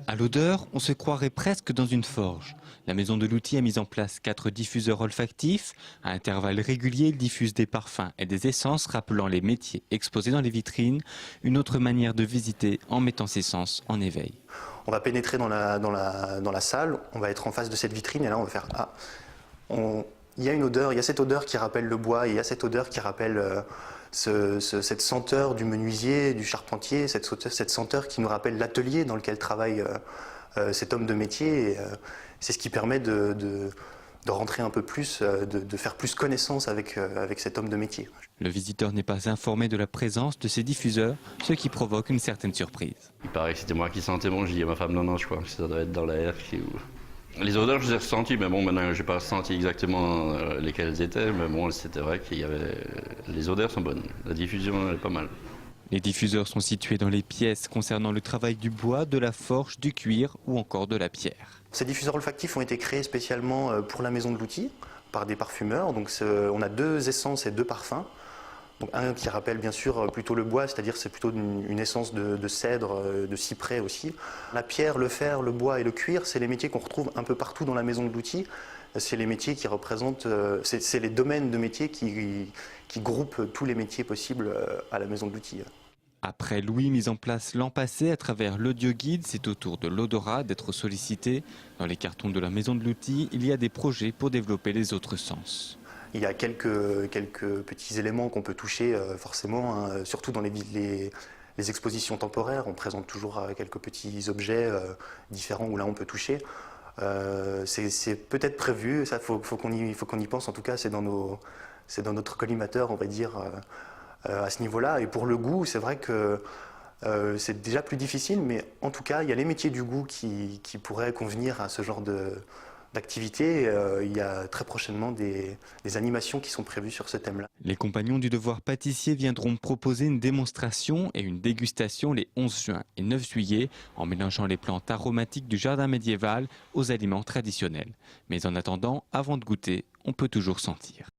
À l'odeur, on se croirait presque dans une forge. La maison de l'outil a mis en place 4 diffuseurs olfactifs. À intervalles réguliers, ils diffusent des parfums et des essences rappelant les métiers exposés dans les vitrines. Une autre manière de visiter en mettant ses sens en éveil. On va pénétrer dans la salle, on va être en face de cette vitrine et là on va faire ah, il y a une odeur, il y a cette odeur qui rappelle le bois, et il y a cette odeur qui rappelle cette senteur du menuisier, du charpentier, cette senteur qui nous rappelle l'atelier dans lequel travaille cet homme de métier. C'est ce qui permet de rentrer un peu plus, de faire plus connaissance avec cet homme de métier. Le visiteur n'est pas informé de la présence de ces diffuseurs, ce qui provoque une certaine surprise. Il paraît que c'était moi qui sentais bon, j'ai dit à ma femme non, je crois que ça doit être dans l'air. Les odeurs, je les ai ressenties, mais bon, maintenant, je n'ai pas ressenti exactement lesquelles étaient, mais bon, c'était vrai qu'il y avait... Les odeurs sont bonnes, la diffusion, elle est pas mal. Les diffuseurs sont situés dans les pièces concernant le travail du bois, de la forge, du cuir ou encore de la pierre. Ces diffuseurs olfactifs ont été créés spécialement pour la maison de l'outil, par des parfumeurs. Donc on a 2 essences et 2 parfums. Donc un qui rappelle bien sûr plutôt le bois, c'est-à-dire c'est plutôt une essence de cèdre, de cyprès aussi. La pierre, le fer, le bois et le cuir, c'est les métiers qu'on retrouve un peu partout dans la maison de l'outil. C'est les métiers qui représentent, c'est les domaines de métiers qui groupent tous les métiers possibles à la maison de l'outil. Après l'ouïe mise en place l'an passé à travers l'audioguide, c'est au tour de l'odorat d'être sollicité. Dans les cartons de la maison de l'outil, il y a des projets pour développer les autres sens. Il y a quelques petits éléments qu'on peut toucher forcément, hein, surtout dans les expositions temporaires. On présente toujours quelques petits objets différents où là on peut toucher. C'est peut-être prévu, ça faut qu'on y pense. En tout cas, c'est dans notre collimateur, on va dire, à ce niveau-là. Et pour le goût, c'est vrai que c'est déjà plus difficile, mais en tout cas, il y a les métiers du goût qui pourraient convenir à ce genre d'activité. Il y a très prochainement des animations qui sont prévues sur ce thème-là. Les compagnons du devoir pâtissier viendront proposer une démonstration et une dégustation les 11 juin et 9 juillet en mélangeant les plantes aromatiques du jardin médiéval aux aliments traditionnels. Mais en attendant, avant de goûter, on peut toujours sentir.